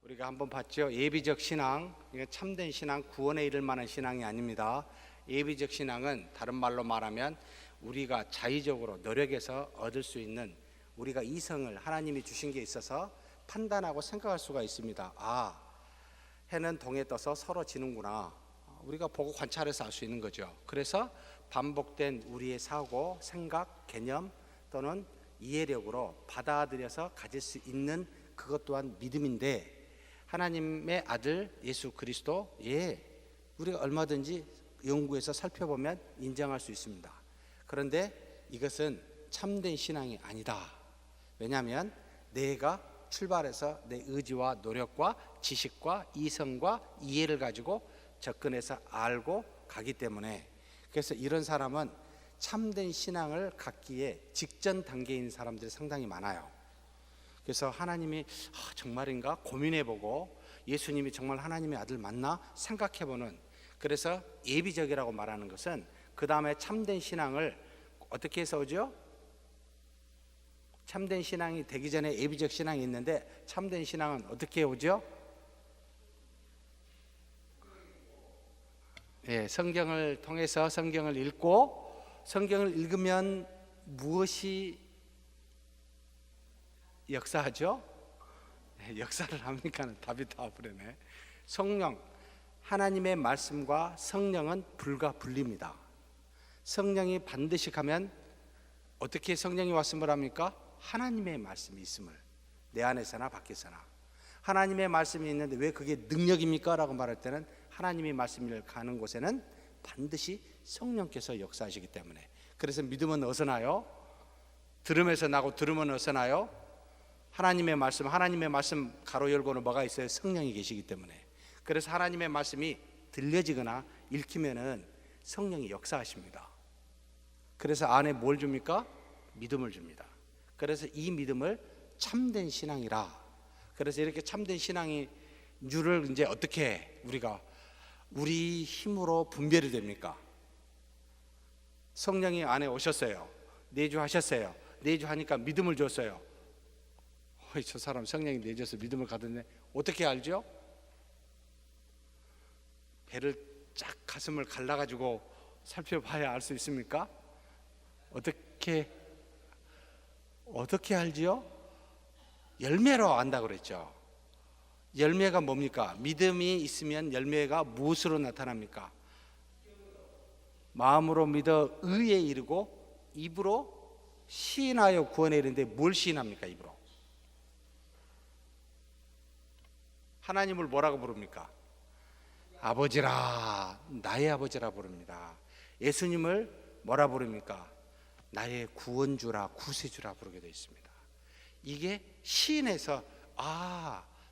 우리가 한번 봤죠. 예비적 신앙, 이게 참된 신앙, 구원에 이를 만한 신앙이 아닙니다. 예비적 신앙은 다른 말로 말하면 우리가 자의적으로 노력해서 얻을 수 있는, 우리가 이성을 하나님이 주신 게 있어서 판단하고 생각할 수가 있습니다. 아, 해는 동에 떠서 서로 지는구나. 우리가 보고 관찰해서 알 수 있는 거죠. 그래서 반복된 우리의 사고, 생각, 개념 또는 이해력으로 받아들여서 가질 수 있는 그것 또한 믿음인데, 하나님의 아들 예수 그리스도, 우리가 얼마든지 연구해서 살펴보면 인정할 수 있습니다. 그런데 이것은 참된 신앙이 아니다. 왜냐하면 내가 출발해서 내 의지와 노력과 지식과 이성과 이해를 가지고 접근해서 알고 가기 때문에, 그래서 이런 사람은 참된 신앙을 갖기에 직전 단계에 있는 사람들이 상당히 많아요. 그래서 하나님이 정말인가 고민해보고, 예수님이 정말 하나님의 아들 맞나 생각해보는, 그래서 예비적이라고 말하는 것은 그 다음에 참된 신앙을 어떻게 해서 오죠? 참된 신앙이 되기 전에 예비적 신앙이 있는데, 참된 신앙은 어떻게 오죠? 성경을 통해서 성경을 읽고, 성경을 읽으면 무엇이 역사하죠? 역사를 합니까? 답이 다 버리네. 성령, 하나님의 말씀과 성령은 불가 분리입니다. 성령이 반드시 가면 어떻게 성령이 왔음을 합니까? 하나님의 말씀이 있음을, 내 안에서나 밖에서나 하나님의 말씀이 있는데 왜 그게 능력입니까? 라고 말할 때는 하나님의 말씀을 가는 곳에는 반드시 성령께서 역사하시기 때문에. 그래서 믿음은 어디서 나요? 들음에서 나고, 들으면 어디서 나요? 하나님의 말씀 가로 열고는 뭐가 있어요? 성령이 계시기 때문에. 그래서 하나님의 말씀이 들려지거나 읽히면은 성령이 역사하십니다. 그래서 안에 뭘 줍니까? 믿음을 줍니다. 그래서 이 믿음을 참된 신앙이라. 그래서 이렇게 참된 신앙이 를 이제 어떻게 우리가 우리 힘으로 분별이 됩니까? 성령이 안에 오셨어요. 내주하셨어요. 내주하니까 믿음을 줬어요. 저 사람 성령이 내줘서 믿음을 가졌네. 어떻게 알죠? 배를 쫙 가슴을 갈라가지고 살펴봐야 알 수 있습니까? 어떻게 알지요? 열매로 안다고 그랬죠. 열매가 뭡니까? 믿음이 있으면 열매가 무엇으로 나타납니까? 마음으로 믿어 의에 이르고 입으로 시인하여 구원에 이르는데 뭘 시인합니까? 입으로 하나님을 뭐라고 부릅니까? 아버지라, 나의 아버지라 부릅니다. 예수님을 뭐라 부릅니까? 나의 구원주라, 구세주라 부르게 되어 있습니다. 이게 시인에서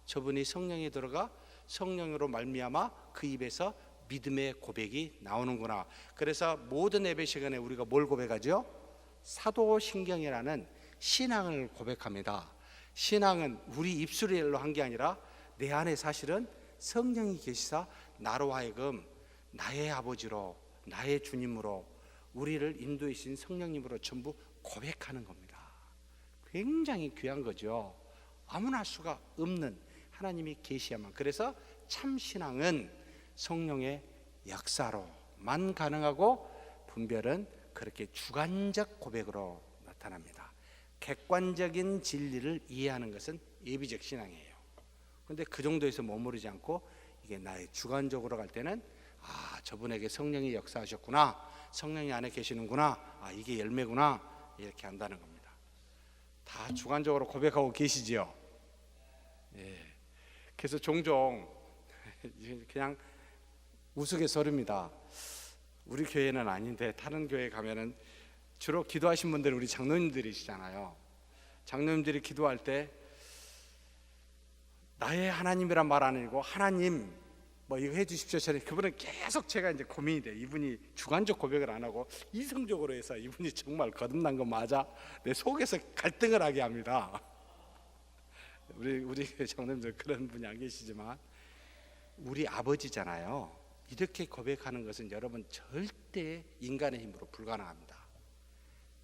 저분이 성령이 들어가 성령으로 말미암아 그 입에서 믿음의 고백이 나오는구나. 그래서 모든 예배 시간에 우리가 뭘 고백하죠? 사도신경이라는 신앙을 고백합니다. 신앙은 우리 입술로 한 게 아니라 내 안에 사실은 성령이 계시사 나로 하여금 나의 아버지로, 나의 주님으로, 우리를 인도해 주신 성령님으로 전부 고백하는 겁니다. 굉장히 귀한 거죠. 아무나 할 수가 없는 하나님이 계시야만. 그래서 참신앙은 성령의 역사로만 가능하고, 분별은 그렇게 주관적 고백으로 나타납니다. 객관적인 진리를 이해하는 것은 예비적 신앙이에요. 그런데 그 정도에서 머무르지 않고 이게 나의 주관적으로 갈 때는 저분에게 성령이 역사하셨구나, 성령이 안에 계시는구나, 이게 열매구나, 이렇게 한다는 겁니다. 다 주관적으로 고백하고 계시지요. 그래서 종종 그냥 우스갯소리입니다. 우리 교회는 아닌데 다른 교회 가면은 주로 기도하신 분들은 우리 장로님들이시잖아요. 장로님들이 기도할 때 나의 하나님이란 말 안 하고 하나님 뭐 이거 해주십시오. 저는 그분은 계속 제가 이제 고민이 돼. 이분이 주관적 고백을 안 하고 이성적으로 해서 이분이 정말 거듭난 거 맞아? 내 속에서 갈등을 하게 합니다. 우리 장로님들 그런 분이 안 계시지만 우리 아버지잖아요. 이렇게 고백하는 것은 여러분 절대 인간의 힘으로 불가능합니다.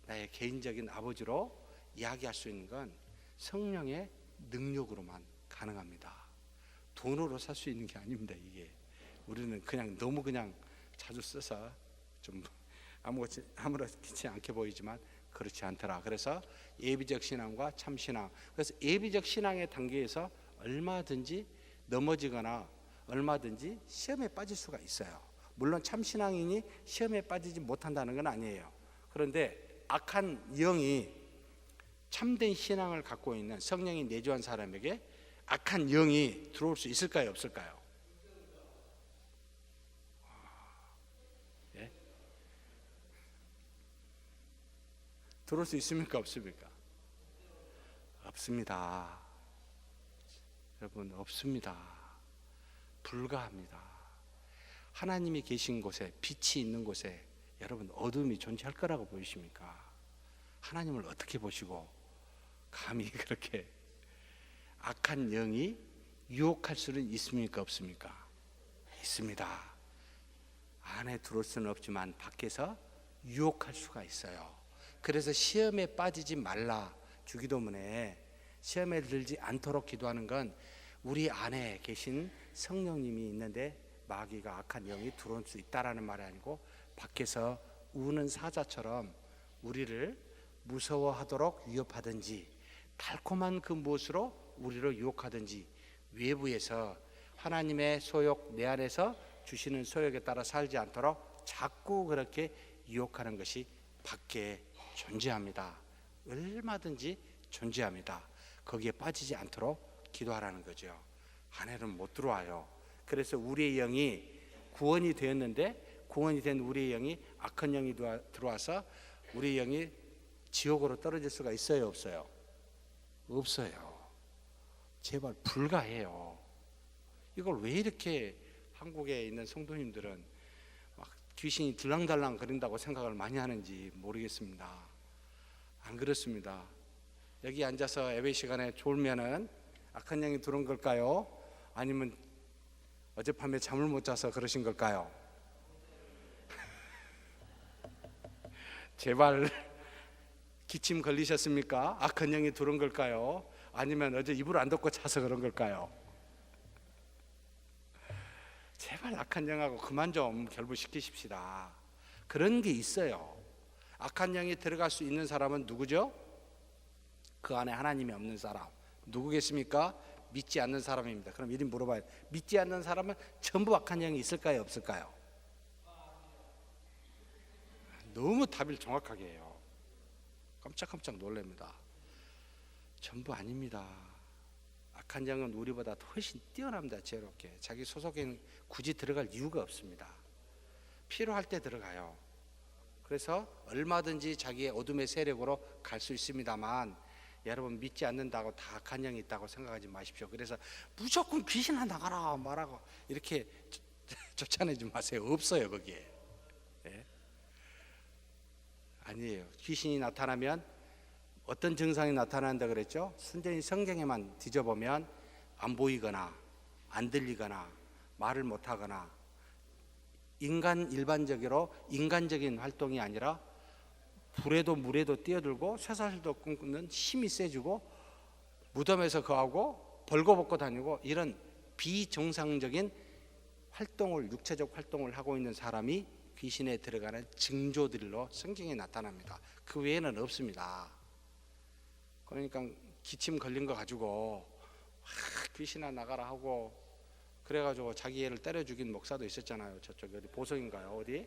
나의 개인적인 아버지로 이야기할 수 있는 건 성령의 능력으로만 가능합니다. 돈으로 살 수 있는 게 아닙니다. 이게 우리는 그냥 너무 그냥 자주 써서 좀 아무렇지 않게 보이지만 그렇지 않더라. 그래서 예비적 신앙과 참 신앙. 그래서 예비적 신앙의 단계에서 얼마든지 넘어지거나 얼마든지 시험에 빠질 수가 있어요. 물론 참 신앙인이 시험에 빠지지 못한다는 건 아니에요. 그런데 악한 영이 참된 신앙을 갖고 있는 성령이 내주한 사람에게 악한 영이 들어올 수 있을까요, 없을까요? 예? 들어올 수 있습니까, 없습니까? 없습니다. 여러분, 없습니다. 불가합니다. 하나님이 계신 곳에, 빛이 있는 곳에 여러분 어둠이 존재할 거라고 보이십니까? 하나님을 어떻게 보시고 감히 그렇게 악한 영이 유혹할 수는 있습니까, 없습니까? 있습니다. 안에 들어올 수는 없지만 밖에서 유혹할 수가 있어요. 그래서 시험에 빠지지 말라, 주기도문에 시험에 들지 않도록 기도하는 건 우리 안에 계신 성령님이 있는데 마귀가 악한 영이 들어올 수 있다라는 말이 아니고 밖에서 우는 사자처럼 우리를 무서워하도록 위협하든지 달콤한 그 무엇으로 우리를 유혹하든지 외부에서 하나님의 소욕, 내 안에서 주시는 소욕에 따라 살지 않도록 자꾸 그렇게 유혹하는 것이 밖에 존재합니다. 얼마든지 존재합니다. 거기에 빠지지 않도록 기도하라는 거죠. 안에는 못 들어와요. 그래서 우리의 영이 구원이 되었는데 구원이 된 우리의 영이 악한 영이 들어와서 우리의 영이 지옥으로 떨어질 수가 있어요, 없어요? 없어요. 제발 불가해요. 이걸 왜 이렇게 한국에 있는 성도님들은 막 귀신이 들랑달랑 거린다고 생각을 많이 하는지 모르겠습니다. 안 그렇습니다. 여기 앉아서 예배 시간에 졸면은 악한 영이 들어온 걸까요? 아니면 어젯밤에 잠을 못 자서 그러신 걸까요? 제발 기침 걸리셨습니까? 악한 영이 들어온 걸까요? 아니면 어제 이불 안 덮고 자서 그런 걸까요? 제발 악한 영하고 그만 좀 결부시키십시다. 그런 게 있어요. 악한 영이 들어갈 수 있는 사람은 누구죠? 그 안에 하나님이 없는 사람. 누구겠습니까? 믿지 않는 사람입니다. 그럼 이리 물어봐요. 믿지 않는 사람은 전부 악한 영이 있을까요, 없을까요? 너무 답을 정확하게 해요. 깜짝깜짝 놀랍니다. 전부 아닙니다. 악한 영은 우리보다 훨씬 뛰어납니다. 지혜롭게 자기 소속에는 굳이 들어갈 이유가 없습니다. 필요할 때 들어가요. 그래서 얼마든지 자기의 어둠의 세력으로 갈 수 있습니다만 여러분 믿지 않는다고 다 악한 영이 있다고 생각하지 마십시오. 그래서 무조건 귀신아 나가라 말하고 이렇게 쫓아내지 마세요. 없어요 거기에. 네? 아니에요. 귀신이 나타나면 어떤 증상이 나타난다 그랬죠? 순전히 성경에만 뒤져보면 안 보이거나 안 들리거나 말을 못하거나 일반적으로 인간적인 활동이 아니라 불에도 물에도 뛰어들고 쇠사슬도 끊는 힘이 세지고 무덤에서 거하고 벌거벗고 다니고 이런 비정상적인 활동을 육체적 활동을 하고 있는 사람이 귀신에 들어가는 징조들로 성경에 나타납니다. 그 외에는 없습니다. 그러니까 기침 걸린 거 가지고 귀신아 나가라 하고 그래가지고 자기 애를 때려 죽인 목사도 있었잖아요. 저쪽 어디 보성인가요? 어디?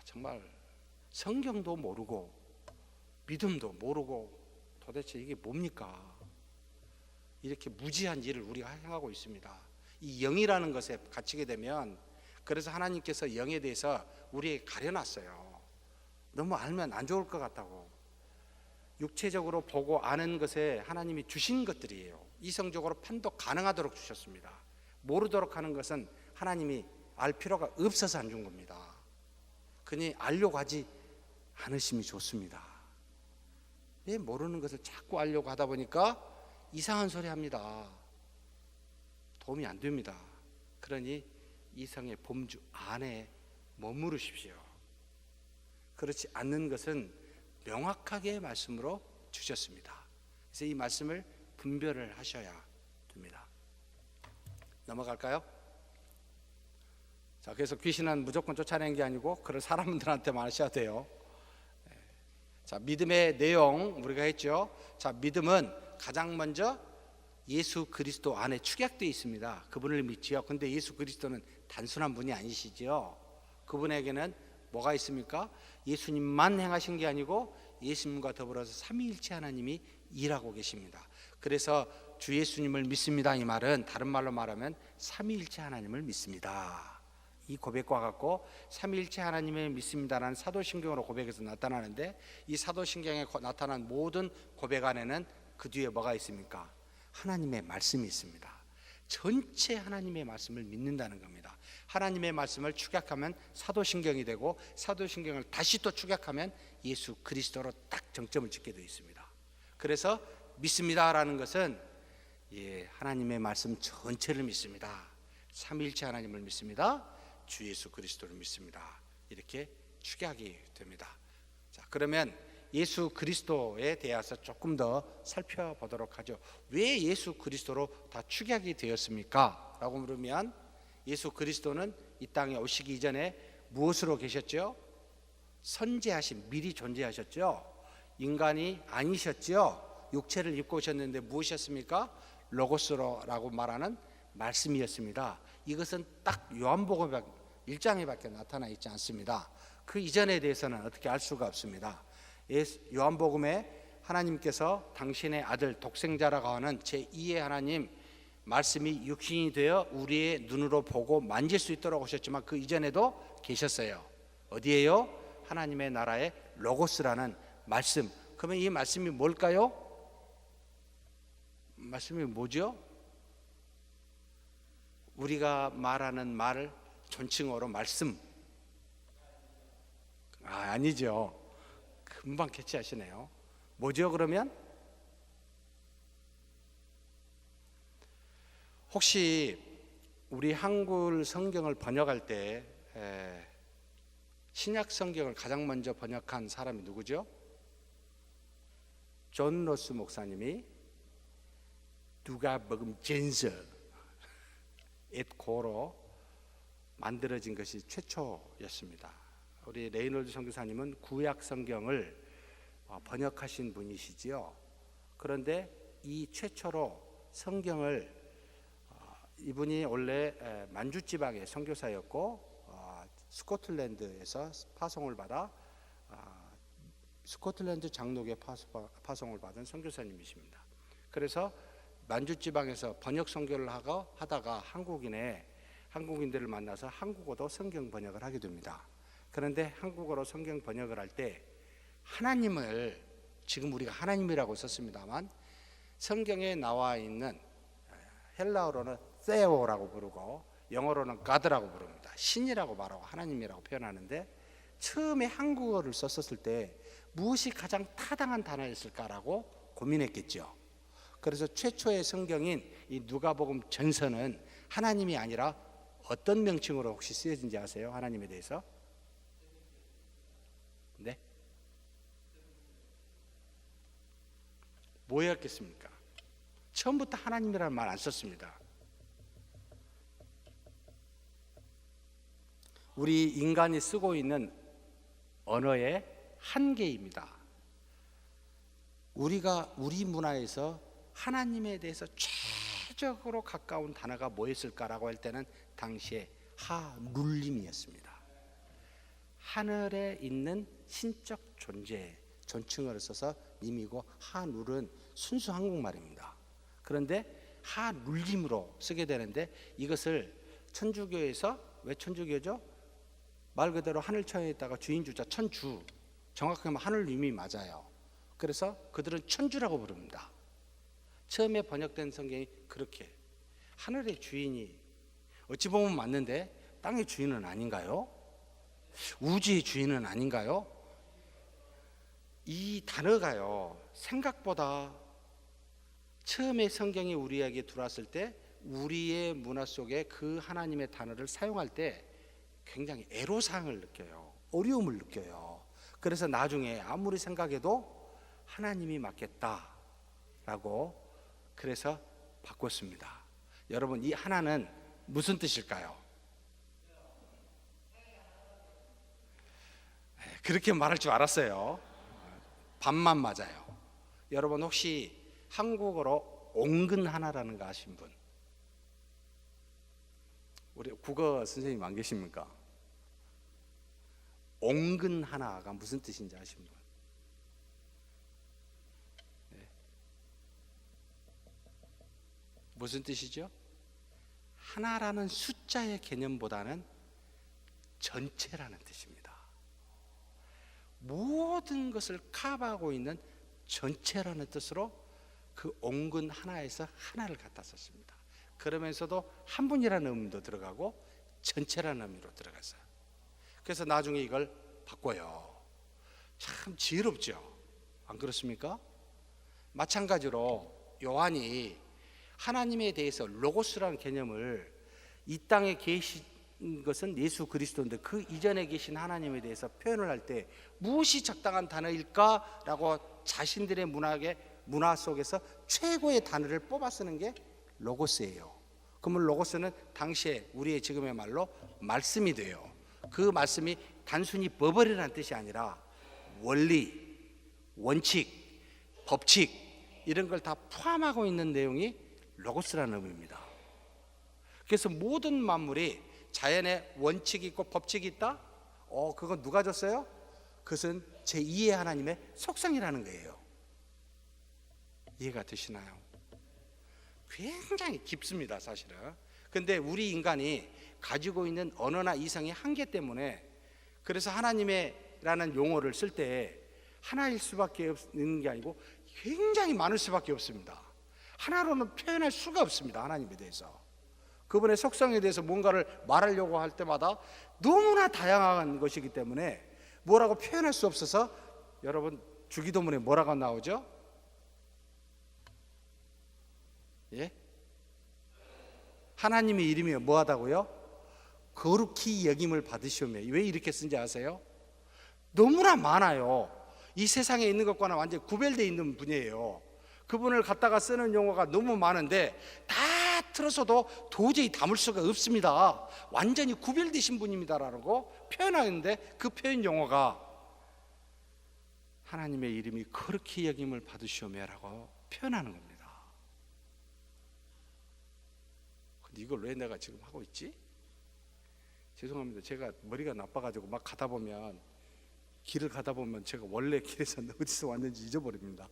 정말 성경도 모르고 믿음도 모르고 도대체 이게 뭡니까? 이렇게 무지한 일을 우리가 행하고 있습니다. 이 영이라는 것에 갇히게 되면 그래서 하나님께서 영에 대해서 우리에게 가려놨어요. 너무 알면 안 좋을 것 같다고. 육체적으로 보고 아는 것에 하나님이 주신 것들이에요. 이성적으로 판독 가능하도록 주셨습니다. 모르도록 하는 것은 하나님이 알 필요가 없어서 안 준 겁니다. 그니 알려고 하지 않으심이 좋습니다. 왜 모르는 것을 자꾸 알려고 하다 보니까 이상한 소리 합니다. 도움이 안 됩니다. 그러니 이성의 범주 안에 머무르십시오. 그렇지 않는 것은 명확하게 말씀으로 주셨습니다. 그래서 이 말씀을 분별을 하셔야 됩니다. 넘어갈까요? 자, 그래서 귀신은 무조건 쫓아내는 게 아니고 그런 사람들한테만 하셔야 돼요. 자, 믿음의 내용 우리가 했죠. 자, 믿음은 가장 먼저 예수 그리스도 안에 축약되어 있습니다. 그분을 믿지요. 근데 예수 그리스도는 단순한 분이 아니시지요. 그분에게는 뭐가 있습니까? 예수님만 행하신 게 아니고 예수님과 더불어서 삼위일체 하나님이 일하고 계십니다. 그래서 주 예수님을 믿습니다, 이 말은 다른 말로 말하면 삼위일체 하나님을 믿습니다. 이 고백과 같고 삼위일체 하나님을 믿습니다라는 사도신경으로 고백해서 나타나는데, 이 사도신경에 나타난 모든 고백 안에는 그 뒤에 뭐가 있습니까? 하나님의 말씀이 있습니다. 전체 하나님의 말씀을 믿는다는 겁니다. 하나님의 말씀을 축약하면 사도신경이 되고, 사도신경을 다시 또 축약하면 예수 그리스도로 딱 정점을 짓게 되어 있습니다. 그래서 믿습니다라는 것은 하나님의 말씀 전체를 믿습니다. 삼위일체 하나님을 믿습니다. 주 예수 그리스도를 믿습니다. 이렇게 축약이 됩니다. 자, 그러면 예수 그리스도에 대해서 조금 더 살펴보도록 하죠. 왜 예수 그리스도로 다 축약이 되었습니까? 라고 물으면, 예수 그리스도는 이 땅에 오시기 이전에 무엇으로 계셨죠? 선지하신, 미리 존재하셨죠. 인간이 아니셨죠. 육체를 입고 오셨는데 무엇이었습니까? 로고스라고 말하는 말씀이었습니다. 이것은 딱 요한복음 1장에밖에 나타나 있지 않습니다. 그 이전에 대해서는 어떻게 알 수가 없습니다. 요한복음에 하나님께서 당신의 아들 독생자라고 하는 제2의 하나님 말씀이 육신이 되어 우리의 눈으로 보고 만질 수 있도록 오셨지만 그 이전에도 계셨어요. 어디에요? 하나님의 나라의 로고스라는 말씀. 그러면 이 말씀이 뭘까요? 말씀이 뭐죠? 우리가 말하는 말을 존칭어로 말씀. 아니죠. 금방 캐치하시네요. 뭐죠 그러면? 혹시 우리 한글 성경을 번역할 때 신약 성경을 가장 먼저 번역한 사람이 누구죠? 존 로스 목사님이 누가복음 젠서 앳고로 만들어진 것이 최초였습니다. 우리 레이놀드 선교사님은 구약 성경을 번역하신 분이시지요. 그런데 이 최초로 성경을 이분이 원래 만주 지방의 선교사였고 스코틀랜드에서 파송을 받아 스코틀랜드 장로교 파송을 받은 선교사님이십니다. 그래서 만주 지방에서 번역 선교를 하다가 한국인들을 만나서 한국어도 성경 번역을 하게 됩니다. 그런데 한국어로 성경 번역을 할 때 하나님을, 지금 우리가 하나님이라고 썼습니다만 성경에 나와 있는 헬라어로는 세오라고 부르고 영어로는 God라고 부릅니다. 신이라고 말하고 하나님이라고 표현하는데, 처음에 한국어를 썼을 때 무엇이 가장 타당한 단어였을까라고 고민했겠죠. 그래서 최초의 성경인 이 누가복음 전서는 하나님이 아니라 어떤 명칭으로 혹시 쓰여진지 아세요? 하나님에 대해서? 네? 뭐였겠습니까? 처음부터 하나님이라는 말 안 썼습니다. 우리 인간이 쓰고 있는 언어의 한계입니다. 우리 문화에서 하나님에 대해서 최적으로 가까운 단어가 뭐였을까라고 할 때는 당시에 하눌림이었습니다. 하늘에 있는 신적 존재, 존칭어를 써서 님이고, 하눌은 순수 한국말입니다. 그런데 하눌림으로 쓰게 되는데, 이것을 천주교에서, 왜 천주교죠? 말 그대로 하늘천에 있다가 주인 주자 천주, 정확하게 하면 하늘님이 맞아요. 그래서 그들은 천주라고 부릅니다. 처음에 번역된 성경이 그렇게, 하늘의 주인이 어찌 보면 맞는데 땅의 주인은 아닌가요? 우주의 주인은 아닌가요? 이 단어가요, 생각보다 처음에 성경이 우리에게 들어왔을 때 우리의 문화 속에 그 하나님의 단어를 사용할 때 굉장히 애로사항을 느껴요. 어려움을 느껴요. 그래서 나중에 아무리 생각해도 하나님이 맞겠다라고 그래서 바꿨습니다. 여러분, 이 하나는 무슨 뜻일까요? 그렇게 말할 줄 알았어요. 반만 맞아요. 여러분 혹시 한국어로 옹근 하나라는 거 아신 분? 우리 국어 선생님 안 계십니까? 옹근 하나가 무슨 뜻인지 아신 분? 네. 무슨 뜻이죠? 하나라는 숫자의 개념보다는 전체라는 뜻입니다. 모든 것을 커버하고 있는 전체라는 뜻으로 그 옹근 하나에서 하나를 갖다 썼습니다. 그러면서도 한 분이라는 의미도 들어가고 전체라는 의미로 들어갔어요. 그래서 나중에 이걸 바꿔요. 참 지혜롭죠? 안 그렇습니까? 마찬가지로 요한이 하나님에 대해서 로고스라는 개념을 이 땅에 계신 것은 예수 그리스도인데 그 이전에 계신 하나님에 대해서 표현을 할 때 무엇이 적당한 단어일까라고 자신들의 문화 속에서 최고의 단어를 뽑아 쓰는 게 로고스예요. 그러면 로고스는 당시에 우리의 지금의 말로 말씀이 돼요. 그 말씀이 단순히 버벌이라는 뜻이 아니라 원리, 원칙, 법칙 이런 걸 다 포함하고 있는 내용이 로고스라는 의미입니다. 그래서 모든 만물이 자연에 원칙이 있고 법칙이 있다? 그건 누가 줬어요? 그것은 제2의 하나님의 속성이라는 거예요. 이해가 되시나요? 굉장히 깊습니다, 사실은. 근데 우리 인간이 가지고 있는 언어나 이성의 한계 때문에 그래서 하나님의라는 용어를 쓸 때 하나일 수밖에 없는 게 아니고 굉장히 많을 수밖에 없습니다. 하나로는 표현할 수가 없습니다, 하나님에 대해서. 그분의 속성에 대해서 뭔가를 말하려고 할 때마다 너무나 다양한 것이기 때문에 뭐라고 표현할 수 없어서 여러분 주기도문에 뭐라고 나오죠? 예? 하나님의 이름이 뭐하다고요? 거룩히 여김을 받으시오며. 왜 이렇게 쓴지 아세요? 너무나 많아요. 이 세상에 있는 것과는 완전히 구별되어 있는 분이에요. 그분을 갖다가 쓰는 용어가 너무 많은데 다 틀어서도 도저히 담을 수가 없습니다. 완전히 구별되신 분입니다라고 표현하는데 그 표현 용어가 하나님의 이름이 거룩히 여김을 받으시오며라고 표현하는 겁니다. 근데 이걸 왜 내가 지금 하고 있지? 죄송합니다. 제가 머리가 나빠가지고 막 가다 보면 길을 가다 보면 제가 원래 길에서 어디서 왔는지 잊어버립니다.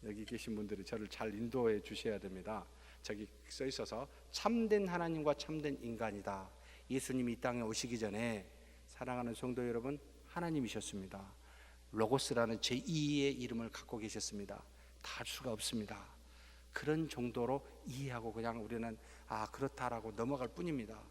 여기 계신 분들이 저를 잘 인도해 주셔야 됩니다. 저기 써 있어서 참된 하나님과 참된 인간이다. 예수님이 이 땅에 오시기 전에 사랑하는 성도 여러분 하나님이셨습니다. 로고스라는 제2의 이름을 갖고 계셨습니다. 다 할 수가 없습니다. 그런 정도로 이해하고 그냥 우리는 그렇다라고 넘어갈 뿐입니다.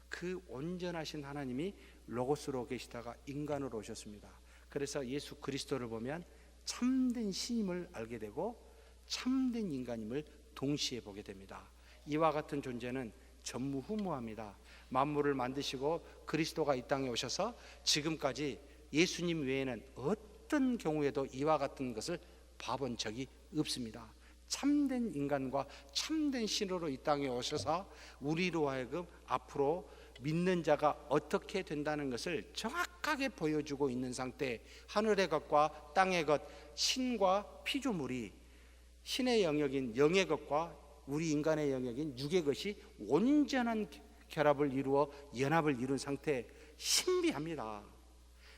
그 온전하신 하나님이 로고스로 계시다가 인간으로 오셨습니다. 그래서 예수 그리스도를 보면 참된 신임을 알게 되고 참된 인간임을 동시에 보게 됩니다. 이와 같은 존재는 전무후무합니다. 만물을 만드시고 그리스도가 이 땅에 오셔서 지금까지 예수님 외에는 어떤 경우에도 이와 같은 것을 봐본 적이 없습니다. 참된 인간과 참된 신으로 이 땅에 오셔서 우리로 하여금 앞으로 믿는 자가 어떻게 된다는 것을 정확하게 보여주고 있는 상태. 하늘의 것과 땅의 것, 신과 피조물이 신의 영역인 영의 것과 우리 인간의 영역인 육의 것이 온전한 결합을 이루어 연합을 이룬 상태. 신비합니다.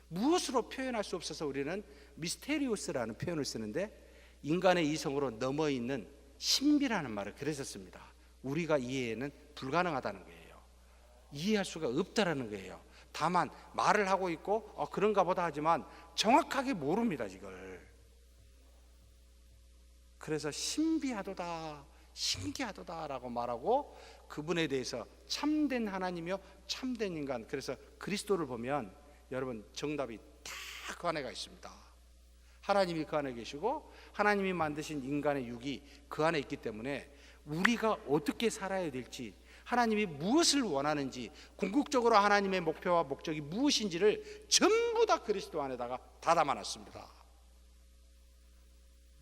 무엇으로 표현할 수 없어서 우리는 미스테리우스라는 표현을 쓰는데 인간의 이성으로 넘어있는 신비라는 말을 그래서 씁니다. 우리가 이해는 불가능하다는 거예요. 이해할 수가 없다라는 거예요. 다만 말을 하고 있고 그런가 보다 하지만 정확하게 모릅니다, 이걸. 그래서 신비하도다, 신기하도다라고 말하고 그분에 대해서 참된 하나님이요 참된 인간. 그래서 그리스도를 보면 여러분 정답이 다 그 안에가 있습니다. 하나님이 그 안에 계시고 하나님이 만드신 인간의 육이 그 안에 있기 때문에 우리가 어떻게 살아야 될지, 하나님이 무엇을 원하는지, 궁극적으로 하나님의 목표와 목적이 무엇인지를 전부 다 그리스도 안에다가 다 담아놨습니다.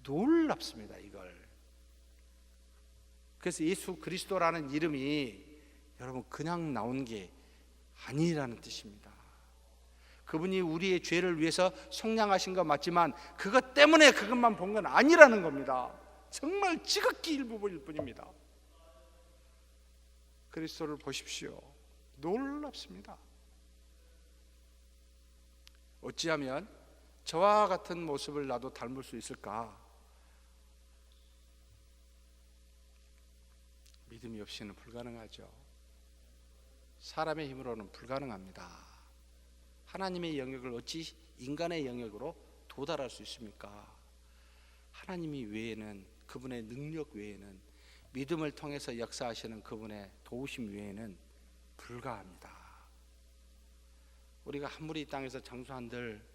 놀랍습니다, 이걸. 그래서 예수 그리스도라는 이름이 여러분 그냥 나온 게 아니라는 뜻입니다. 그분이 우리의 죄를 위해서 속량하신 거 맞지만 그것 때문에 그것만 본 건 아니라는 겁니다. 정말 지극히 일부분일 뿐입니다. 그리스도를 보십시오. 놀랍습니다. 어찌하면 저와 같은 모습을 나도 닮을 수 있을까? 믿음이 없이는 불가능하죠. 사람의 힘으로는 불가능합니다. 하나님의 영역을 어찌 인간의 영역으로 도달할 수 있습니까? 하나님이 외에는, 그분의 능력 외에는, 믿음을 통해서 역사하시는 그분의 도우심 외에는 불가합니다. 우리가 아무리 이 땅에서 장수한들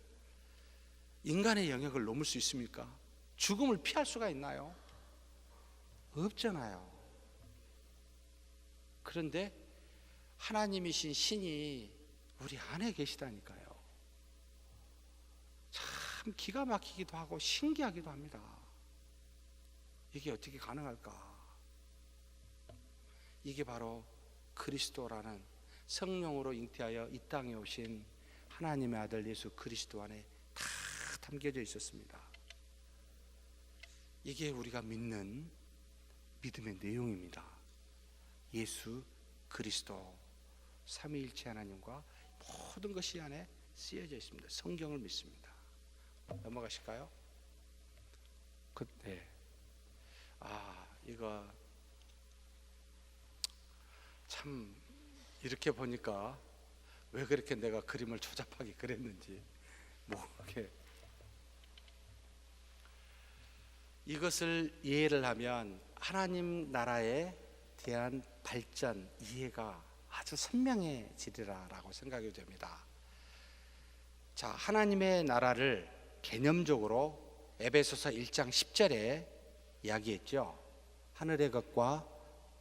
인간의 영역을 넘을 수 있습니까? 죽음을 피할 수가 있나요? 없잖아요. 그런데 하나님이신 신이 우리 안에 계시다니까요. 참 기가 막히기도 하고 신기하기도 합니다. 이게 어떻게 가능할까? 이게 바로 그리스도라는 성령으로 잉태하여 이 땅에 오신 하나님의 아들 예수 그리스도 안에 다 담겨져 있었습니다. 이게 우리가 믿는 믿음의 내용입니다. 예수 그리스도 삼위일체 하나님과 모든 것이 안에 쓰여져 있습니다. 성경을 믿습니다. 넘어가실까요? 네. 이거 참 이렇게 보니까 왜 그렇게 내가 그림을 조잡하게 그렸는지 이렇게 이것을 이해를 하면 하나님 나라에 대한 발전 이해가 아주 선명해지리라라고 생각이 됩니다. 자, 하나님의 나라를 개념적으로 에베소서 1장 10절에 이야기했죠. 하늘의 것과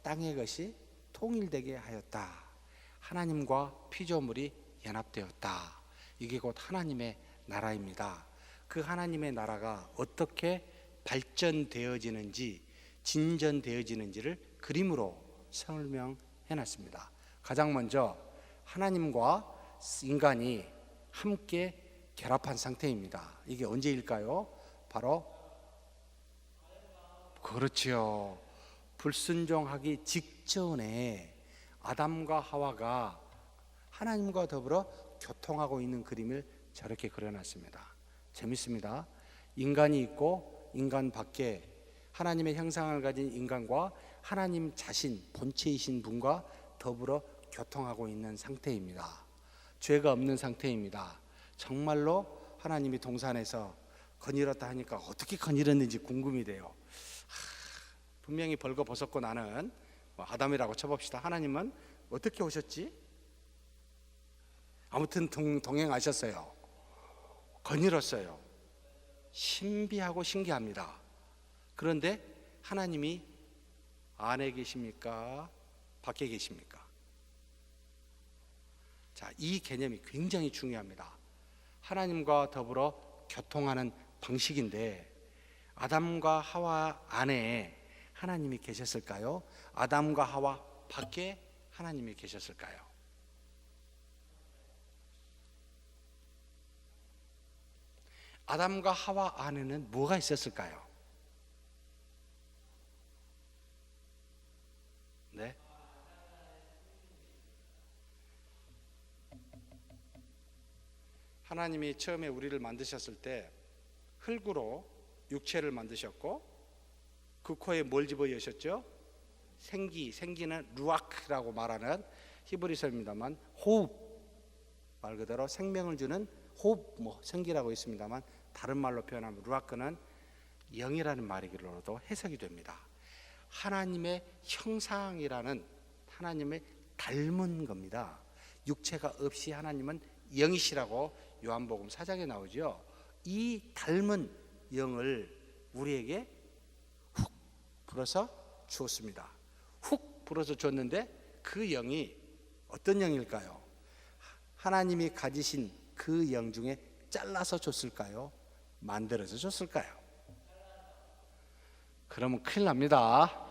땅의 것이 통일되게 하였다. 하나님과 피조물이 연합되었다. 이게 곧 하나님의 나라입니다. 그 하나님의 나라가 어떻게 발전되어지는지, 진전되어지는지를 그림으로 설명해 놨습니다. 가장 먼저 하나님과 인간이 함께 결합한 상태입니다. 이게 언제일까요? 바로 그렇지요. 불순종하기 직전에 아담과 하와가 하나님과 더불어 교통하고 있는 그림을 저렇게 그려놨습니다. 재밌습니다. 인간이 있고 인간 밖에 하나님의 형상을 가진 인간과 하나님 자신 본체이신 분과 더불어 교통하고 있는 상태입니다. 죄가 없는 상태입니다. 정말로 하나님이 동산에서 거닐었다 하니까 어떻게 거닐었는지 궁금이 돼요. 분명히 벌거벗었고 나는 아담이라고 쳐봅시다. 하나님은 어떻게 오셨지? 아무튼 동행하셨어요. 거닐었어요. 신비하고 신기합니다. 그런데 하나님이 안에 계십니까? 밖에 계십니까? 자, 이 개념이 굉장히 중요합니다. 하나님과 더불어 교통하는 방식인데 아담과 하와 안에 하나님이 계셨을까요? 아담과 하와 밖에 하나님이 계셨을까요? 아담과 하와 안에는 뭐가 있었을까요? 네? 하나님이 처음에 우리를 만드셨을 때 흙으로 육체를 만드셨고 그 코에 뭘 집어넣으셨죠? 생기는 루아크라고 말하는 히브리서입니다만 호흡, 말 그대로 생명을 주는 호흡, 생기라고 있습니다만 다른 말로 표현하면 루아크는 영이라는 말이기로도 해석이 됩니다. 하나님의 형상이라는, 하나님의 닮은 겁니다. 육체가 없이 하나님은 영이시라고 요한복음 4장에 나오죠. 이 닮은 영을 우리에게 훅 불어서 주었습니다. 훅 불어서 줬는데 그 영이 어떤 영일까요? 하나님이 가지신 그 영 중에 잘라서 줬을까요? 만들어서 줬을까요? 그러면 큰일 납니다.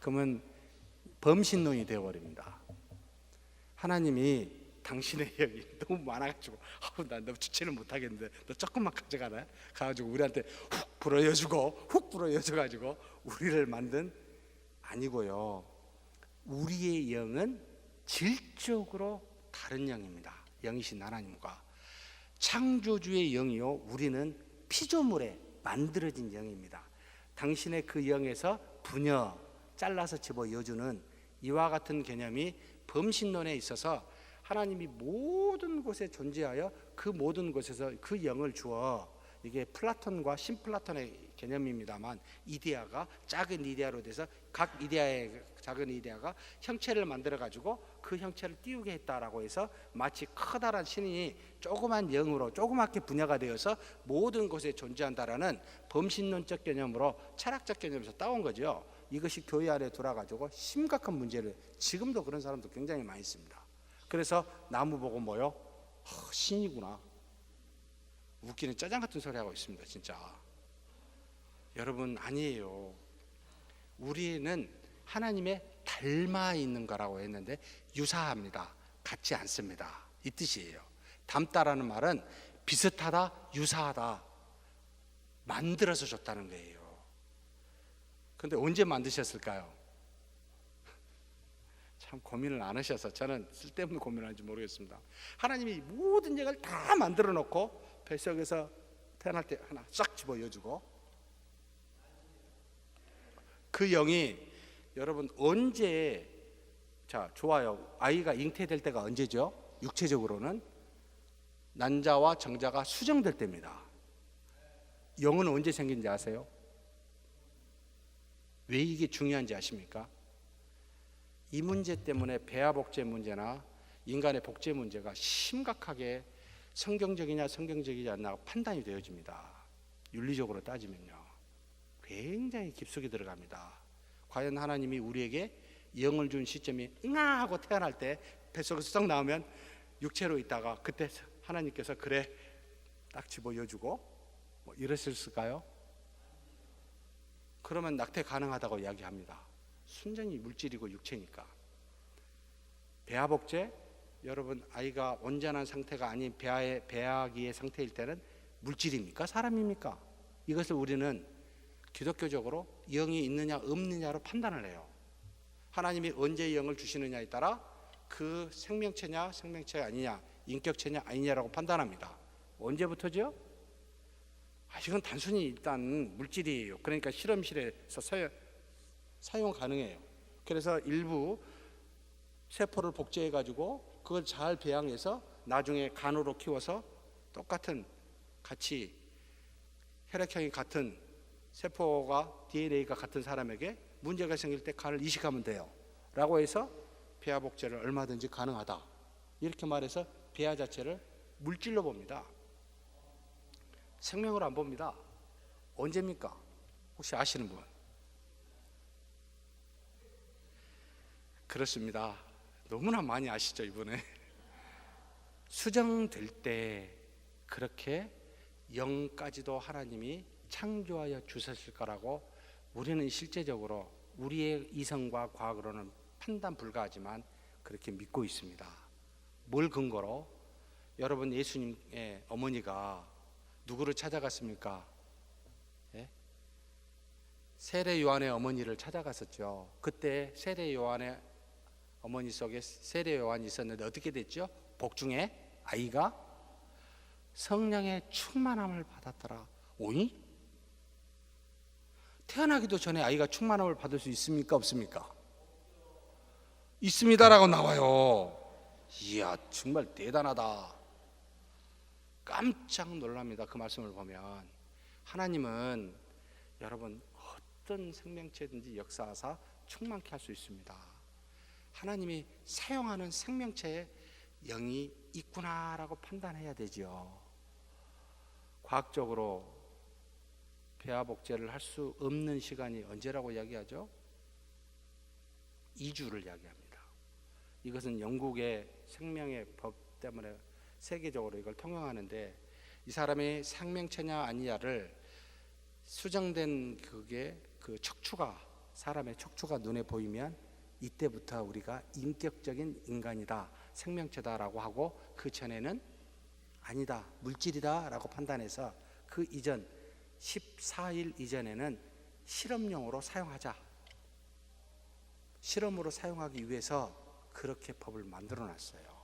그러면 범신론이 되어버립니다. 하나님이 당신의 영이 너무 많아가지고 난 너 주체를 못하겠는데 너 조금만 가져가라 가지고 우리한테 훅 불어여줘가지고 우리를 만든 아니고요. 우리의 영은 질적으로 다른 영입니다. 영이신 하나님과 창조주의 영이요, 우리는 피조물에 만들어진 영입니다. 당신의 그 영에서 분여 잘라서 집어여주는 이와 같은 개념이 범신론에 있어서 하나님이 모든 곳에 존재하여 그 모든 곳에서 그 영을 주어, 이게 플라톤과 신플라톤의 개념입니다만 이데아가 작은 이데아로 돼서 각 이데아의 작은 이데아가 형체를 만들어 가지고 그 형체를 띄우게 했다라고 해서 마치 커다란 신이 조그만 영으로 조그맣게 분야가 되어서 모든 곳에 존재한다라는 범신론적 개념으로 철학적 개념에서 따온 거죠. 이것이 교회 안에 들어와가지고 심각한 문제를, 지금도 그런 사람도 굉장히 많이 있습니다. 그래서 나무 보고 뭐요? 신이구나. 웃기는 짜장 같은 소리 하고 있습니다. 진짜 여러분, 아니에요. 우리는 하나님의 닮아 있는 거라고 했는데 유사합니다. 같지 않습니다. 이 뜻이에요. 닮다라는 말은 비슷하다, 유사하다, 만들어서 줬다는 거예요. 근데 언제 만드셨을까요? 참 고민을 안 하셔서 저는 쓸데없는 고민을 하는지 모르겠습니다. 하나님이 모든 영을 다 만들어 놓고 뱃속에서 태어날 때 하나 싹 집어여주고, 그 영이 여러분 언제, 자 좋아요, 아이가 잉태될 때가 언제죠? 육체적으로는 난자와 정자가 수정될 때입니다. 영은 언제 생긴지 아세요? 왜 이게 중요한지 아십니까? 이 문제 때문에 배아 복제 문제나 인간의 복제 문제가 심각하게 성경적이냐 성경적이지 않나 판단이 되어집니다. 윤리적으로 따지면요, 굉장히 깊숙이 들어갑니다. 과연 하나님이 우리에게 영을 준 시점이 응아 하고 태어날 때 뱃속에서 썩 나오면 육체로 있다가 그때 하나님께서 그래 딱 집어여주고 뭐 이랬을까요? 그러면 낙태 가능하다고 이야기합니다. 순전히 물질이고 육체니까. 배아 복제, 여러분 아이가 온전한 상태가 아닌 배아기의 상태일 때는 물질입니까? 사람입니까? 이것을 우리는 기독교적으로 영이 있느냐 없느냐로 판단을 해요. 하나님이 언제 영을 주시느냐에 따라 그 생명체냐 생명체가 아니냐, 인격체냐 아니냐라고 판단합니다. 언제부터죠? 이건 단순히 일단 물질이에요. 그러니까 실험실에서 사용 가능해요. 그래서 일부 세포를 복제해 가지고 그걸 잘 배양해서 나중에 간으로 키워서 똑같은, 같이 혈액형이 같은 세포가 DNA가 같은 사람에게 문제가 생길 때 간을 이식하면 돼요 라고 해서 배아 복제를 얼마든지 가능하다, 이렇게 말해서 배아 자체를 물질로 봅니다. 생명으로 안 봅니다. 언제입니까? 혹시 아시는 분? 그렇습니다. 너무나 많이 아시죠 이번에. 수정될 때 그렇게 영까지도 하나님이 창조하여 주셨을 거라고 우리는 실제적으로 우리의 이성과 과학으로는 판단 불가하지만 그렇게 믿고 있습니다. 뭘 근거로? 여러분, 예수님의 어머니가 누구를 찾아갔습니까? 예? 세례 요한의 어머니를 찾아갔었죠. 그때 세례 요한의 어머니 속에 세례 요한이 있었는데 어떻게 됐죠? 복중에 아이가 성령의 충만함을 받았더라. 오이? 태어나기도 전에 아이가 충만함을 받을 수 있습니까? 없습니까? 있습니다라고 나와요. 이야, 정말 대단하다. 깜짝 놀랍니다. 그 말씀을 보면 하나님은 여러분 어떤 생명체든지 역사하사 충만케 할 수 있습니다. 하나님이 사용하는 생명체에 영이 있구나라고 판단해야 되죠. 과학적으로 배아 복제를 할 수 없는 시간이 언제라고 이야기하죠? 2주를 이야기합니다. 이것은 영국의 생명의 법 때문에 세계적으로 이걸 통용하는데, 이 사람의 생명체냐 아니냐를 수정된 그게 그 척추가, 사람의 척추가 눈에 보이면 이때부터 우리가 인격적인 인간이다, 생명체다라고 하고, 그 전에는 아니다, 물질이다 라고 판단해서 그 이전 14일 이전에는 실험용으로 사용하자, 실험으로 사용하기 위해서 그렇게 법을 만들어 놨어요.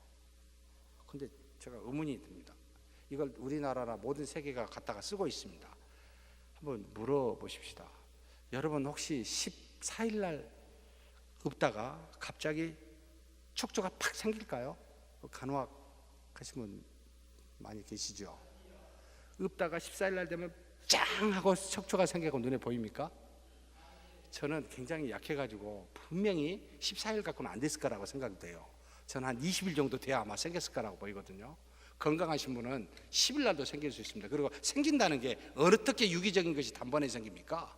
근데 제가 의문이 듭니다. 이걸 우리나라나 모든 세계가 갖다가 쓰고 있습니다. 한번 물어보십시다. 여러분 혹시 14일 날 읊다가 갑자기 척추가 팍 생길까요? 간호학 하신 분 많이 계시죠? 읊다가 14일 날 되면 짱 하고 척추가 생기고 눈에 보입니까? 저는 굉장히 약해가지고 분명히 14일 갖고는 안 됐을 거라고 생각이 돼요. 저는 한 20일 정도 돼야 아마 생겼을 거라고 보이거든요. 건강하신 분은 10일 날도 생길 수 있습니다. 그리고 생긴다는 게 어떻게 유기적인 것이 단번에 생깁니까?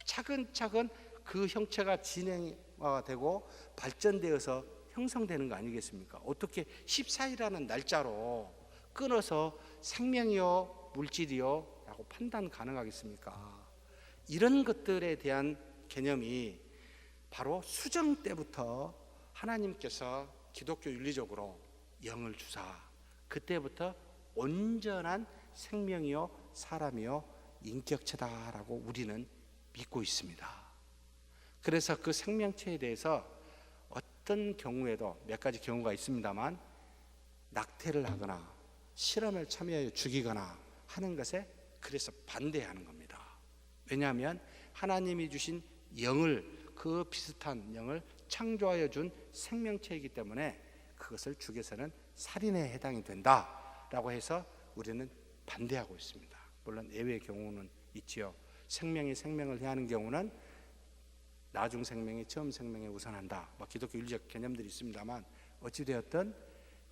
차근차근 그 형체가 진행화가 되고 발전되어서 형성되는 거 아니겠습니까? 어떻게 14일이라는 날짜로 끊어서 생명이요 물질이요 라고 판단 가능하겠습니까? 이런 것들에 대한 개념이 바로 수정 때부터 하나님께서 기독교 윤리적으로 영을 주사, 그때부터 온전한 생명이요 사람이요 인격체다라고 우리는 믿고 있습니다. 그래서 그 생명체에 대해서 어떤 경우에도 몇 가지 경우가 있습니다만 낙태를 하거나 실험에 참여하여 죽이거나 하는 것에 그래서 반대하는 겁니다. 왜냐하면 하나님이 주신 영을, 그 비슷한 영을 창조하여 준 생명체이기 때문에 그것을 죽여서는 살인에 해당이 된다라고 해서 우리는 반대하고 있습니다. 물론 예외의 경우는 있지요. 생명이 생명을 해하는 경우는 나중 생명이 처음 생명에 우선한다, 기독교 윤리적 개념들이 있습니다만 어찌되었든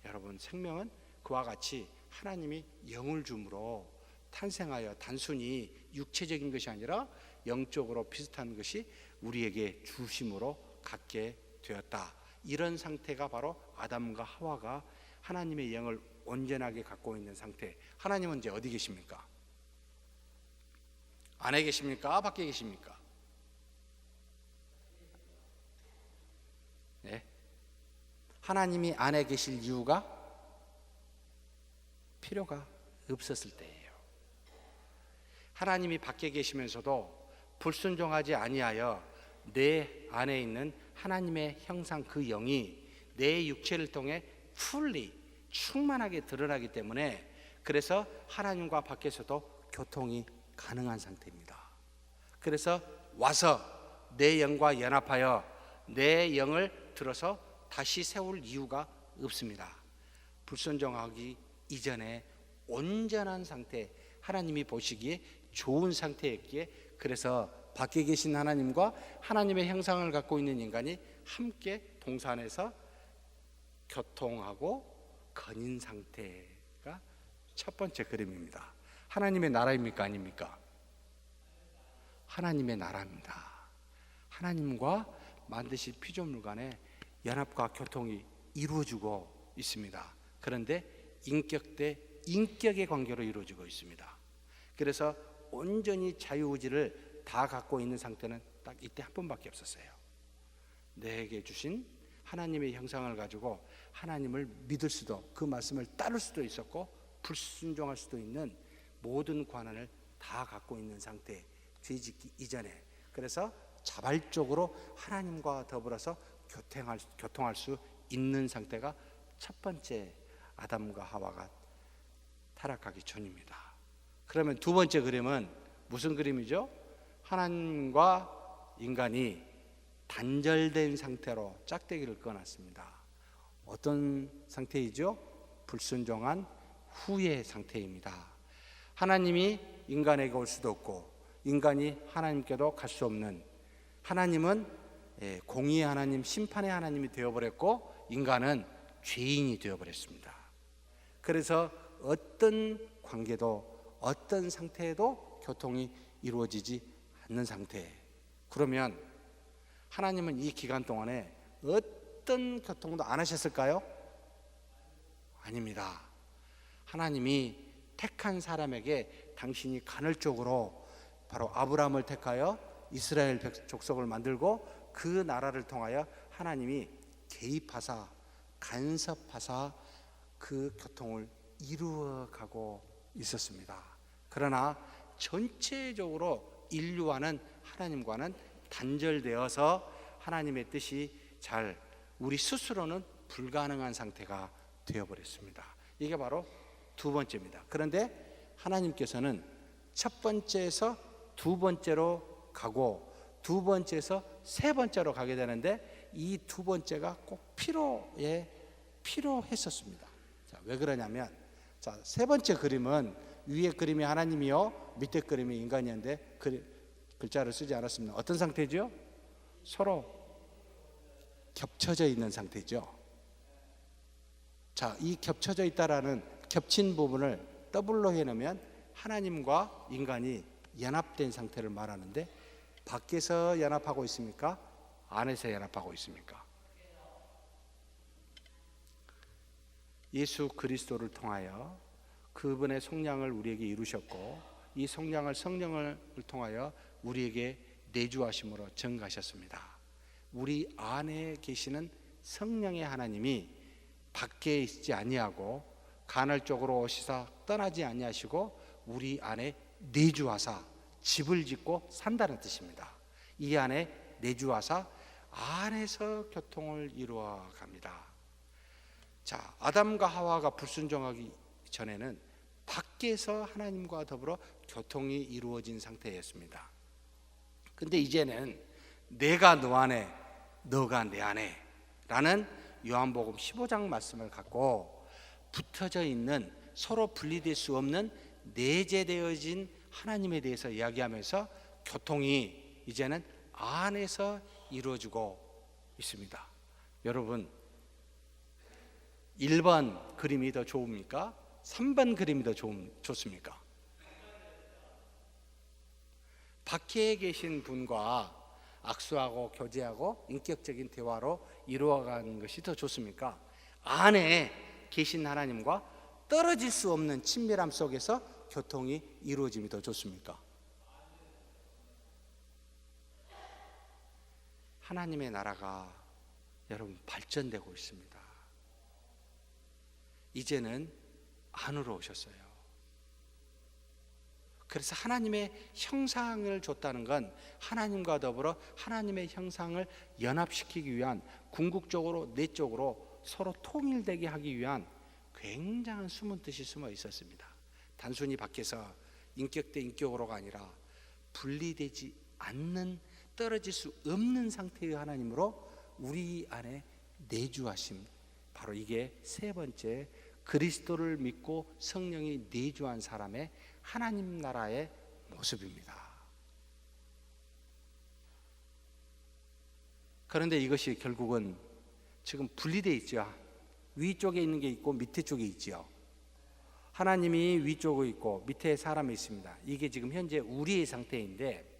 여러분 생명은 그와 같이 하나님이 영을 줌으로 탄생하여 단순히 육체적인 것이 아니라 영적으로 비슷한 것이 우리에게 주심으로 갖게 되었다. 이런 상태가 바로 아담과 하와가 하나님의 영을 온전하게 갖고 있는 상태. 하나님은 이제 어디 계십니까? 안에 계십니까? 밖에 계십니까? 네. 하나님이 안에 계실 이유가 필요가 없었을 때예요. 하나님이 밖에 계시면서도 불순종하지 아니하여 내 안에 있는 하나님의 형상 그 영이 내 육체를 통해 fully 충만하게 드러나기 때문에 그래서 하나님과 밖에서도 교통이 가능한 상태입니다. 그래서 와서 내 영과 연합하여 내 영을 들어서 다시 세울 이유가 없습니다. 불순종하기 이전에 온전한 상태, 하나님이 보시기에 좋은 상태였기에 그래서 밖에 계신 하나님과 하나님의 형상을 갖고 있는 인간이 함께 동산에서 교통하고 건인 상태가 첫 번째 그림입니다. 하나님의 나라입니까? 아닙니까? 하나님의 나라입니다. 하나님과 만드신 피조물 간에 연합과 교통이 이루어지고 있습니다. 그런데 인격 대 인격의 관계로 이루어지고 있습니다. 그래서 온전히 자유의지를 다 갖고 있는 상태는 딱 이때 한 번밖에 없었어요. 내게 주신 하나님의 형상을 가지고 하나님을 믿을 수도, 그 말씀을 따를 수도 있었고 불순종할 수도 있는 모든 권한을 다 갖고 있는 상태, 죄짓기 이전에. 그래서 자발적으로 하나님과 더불어서 교통할 수 있는 상태가 첫 번째 아담과 하와가 타락하기 전입니다. 그러면 두 번째 그림은 무슨 그림이죠? 하나님과 인간이 단절된 상태로 짝대기를 그어놨습니다. 어떤 상태이죠? 불순종한 후의 상태입니다. 하나님이 인간에게 올 수도 없고 인간이 하나님께도 갈 수 없는, 하나님은 공의의 하나님, 심판의 하나님이 되어버렸고 인간은 죄인이 되어버렸습니다. 그래서 어떤 관계도 어떤 상태에도 교통이 이루어지지 않는 상태. 그러면 하나님은 이 기간 동안에 어떤 교통도 안 하셨을까요? 아닙니다. 하나님이 택한 사람에게 당신이 간헐적으로 바로 아브라함을 택하여 이스라엘 족속을 만들고 그 나라를 통하여 하나님이 개입하사 간섭하사 그 교통을 이루어가고 있었습니다. 그러나 전체적으로 인류와는 하나님과는 단절되어서 하나님의 뜻이 잘 우리 스스로는 불가능한 상태가 되어버렸습니다. 이게 바로 두 번째입니다. 그런데 하나님께서는 첫 번째에서 두 번째로 가고 두 번째에서 세 번째로 가게 되는데 이 두 번째가 꼭 필요했었습니다. 자, 왜 그러냐면 자, 세 번째 그림은 위에 그림이 하나님이요 밑에 그림이 인간이었는데 글자를 쓰지 않았습니다. 어떤 상태죠? 서로 겹쳐져 있는 상태죠. 자, 이 겹쳐져 있다라는 겹친 부분을 더블로 해놓으면 하나님과 인간이 연합된 상태를 말하는데 밖에서 연합하고 있습니까? 안에서 연합하고 있습니까? 예수 그리스도를 통하여 그분의 속량을 우리에게 이루셨고 이 속량을 성령을 통하여 우리에게 내주하심으로 증가하셨습니다. 우리 안에 계시는 성령의 하나님이 밖에 있지 아니하고 간헐적으로 오시사 떠나지 아니하시고 우리 안에 내주하사 집을 짓고 산다는 뜻입니다. 이 안에 내주하사 안에서 교통을 이루어 갑니다. 자, 아담과 하와가 불순종하기 전에는 밖에서 하나님과 더불어 교통이 이루어진 상태였습니다. 근데 이제는 내가 너 안에 너가 내 안에 라는 요한복음 15장 말씀을 갖고 붙어져 있는 서로 분리될 수 없는 내재되어진 하나님에 대해서 이야기하면서 교통이 이제는 안에서 이루어지고 있습니다. 여러분 1번 그림이 더 좋습니까? 3번 그림이 더 좋습니까? 밖에 계신 분과 악수하고 교제하고 인격적인 대화로 이루어가는 것이 더 좋습니까? 안에 계신 하나님과 떨어질 수 없는 친밀함 속에서 교통이 이루어짐이 더 좋습니까? 하나님의 나라가 여러분 발전되고 있습니다. 이제는 안으로 오셨어요. 그래서 하나님의 형상을 줬다는 건 하나님과 더불어 하나님의 형상을 연합시키기 위한 궁극적으로 내적으로 서로 통일되게 하기 위한 굉장한 숨은 뜻이 숨어 있었습니다. 단순히 밖에서 인격 대 인격으로가 아니라 분리되지 않는 떨어질 수 없는 상태의 하나님으로 우리 안에 내주하심, 바로 이게 세 번째 그리스도를 믿고 성령이 내주한 사람의 하나님 나라의 모습입니다. 그런데 이것이 결국은 지금 분리되어 있죠. 위쪽에 있는 게 있고 밑에 쪽에 있죠. 하나님이 위쪽에 있고 밑에 사람이 있습니다. 이게 지금 현재 우리의 상태인데